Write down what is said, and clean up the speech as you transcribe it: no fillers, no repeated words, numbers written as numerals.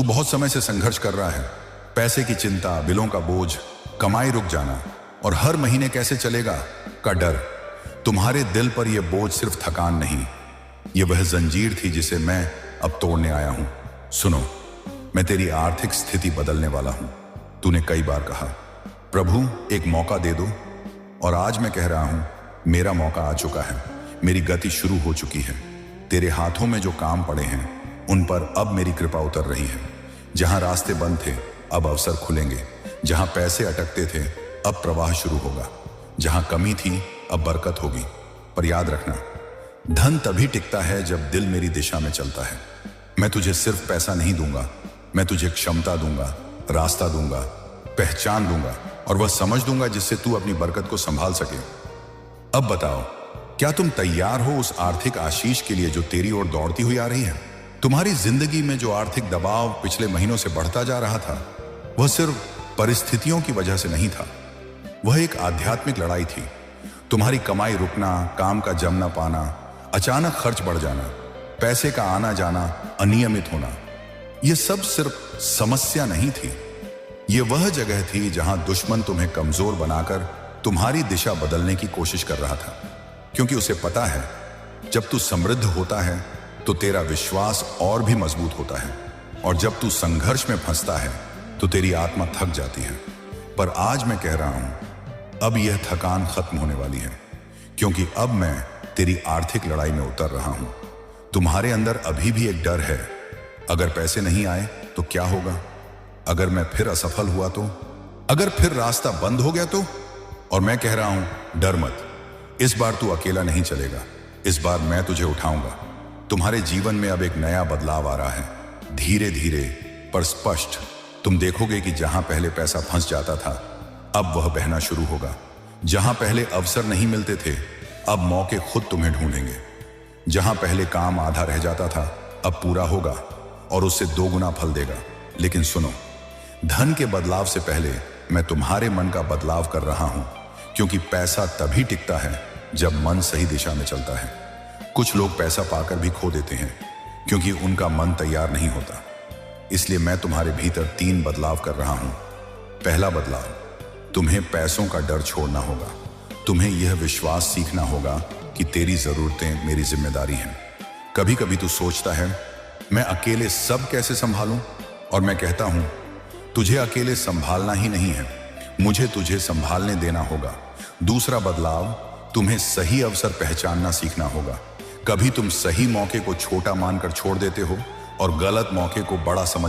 तू बहुत समय से संघर्ष कर रहा है। पैसे की चिंता, बिलों का बोझ, कमाई रुक जाना और हर महीने कैसे चलेगा का डर। तुम्हारे दिल पर यह बोझ सिर्फ थकान नहीं, यह वह जंजीर थी जिसे मैं अब तोड़ने आया हूं। सुनो, मैं तेरी आर्थिक स्थिति बदलने वाला हूं। तूने कई बार कहा, प्रभु एक मौका दे दो, और आज मैं कह रहा हूं, मेरा मौका आ चुका है। मेरी गति शुरू हो चुकी है। तेरे हाथों में जो काम पड़े हैं उन पर अब मेरी कृपा उतर रही है। जहां रास्ते बंद थे अब अवसर खुलेंगे। जहां पैसे अटकते थे अब प्रवाह शुरू होगा। जहां कमी थी अब बरकत होगी। पर याद रखना, धन तभी टिकता है जब दिल मेरी दिशा में चलता है। मैं तुझे सिर्फ पैसा नहीं दूंगा, मैं तुझे क्षमता दूंगा, रास्ता दूंगा, पहचान दूंगा और वह समझ दूंगा जिससे तू अपनी बरकत को संभाल सके। अब बताओ, क्या तुम तैयार हो उस आर्थिक आशीष के लिए जो तेरी ओर दौड़ती हुई आ रही है? तुम्हारी जिंदगी में जो आर्थिक दबाव पिछले महीनों से बढ़ता जा रहा था, वह सिर्फ परिस्थितियों की वजह से नहीं था, वह एक आध्यात्मिक लड़ाई थी। तुम्हारी कमाई रुकना, काम का जम ना पाना, अचानक खर्च बढ़ जाना, पैसे का आना जाना अनियमित होना, यह सब सिर्फ समस्या नहीं थी। यह वह जगह थी जहां दुश्मन तुम्हें कमजोर बनाकर तुम्हारी दिशा बदलने की कोशिश कर रहा था। क्योंकि उसे पता है, जब तू समृद्ध होता है तो तेरा विश्वास और भी मजबूत होता है, और जब तू संघर्ष में फंसता है तो तेरी आत्मा थक जाती है। पर आज मैं कह रहा हूं, अब यह थकान खत्म होने वाली है, क्योंकि अब मैं तेरी आर्थिक लड़ाई में उतर रहा हूं। तुम्हारे अंदर अभी भी एक डर है, अगर पैसे नहीं आए तो क्या होगा? अगर मैं फिर असफल हुआ तो? अगर फिर रास्ता बंद हो गया तो? और मैं कह रहा हूं, डर मत, इस बार तू अकेला नहीं चलेगा। इस बार मैं तुझे उठाऊंगा। तुम्हारे जीवन में अब एक नया बदलाव आ रहा है। धीरे धीरे पर स्पष्ट तुम देखोगे कि जहां पहले पैसा फंस जाता था, अब वह बहना शुरू होगा। जहां पहले अवसर नहीं मिलते थे, अब मौके खुद तुम्हें ढूंढेंगे। जहां पहले काम आधा रह जाता था, अब पूरा होगा और उससे 2 गुना फल देगा। लेकिन सुनो, धन के बदलाव से पहले मैं तुम्हारे मन का बदलाव कर रहा हूं, क्योंकि पैसा तभी टिकता है जब मन सही दिशा में चलता है। कुछ लोग पैसा पाकर भी खो देते हैं, क्योंकि उनका मन तैयार नहीं होता। इसलिए मैं तुम्हारे भीतर 3 बदलाव कर रहा हूं। पहला बदलाव, तुम्हें पैसों का डर छोड़ना होगा। तुम्हें यह विश्वास सीखना होगा कि तेरी जरूरतें मेरी जिम्मेदारी हैं। कभी कभी तू सोचता है, मैं अकेले सब कैसे संभालूं? और मैं कहता हूं, तुझे अकेले संभालना ही नहीं है, मुझे तुझे संभालने देना होगा। दूसरा बदलाव, तुम्हें सही अवसर पहचानना सीखना होगा। कभी तुम सही मौके को छोटा मानकर छोड़ देते हो और गलत मौके को बड़ा समझ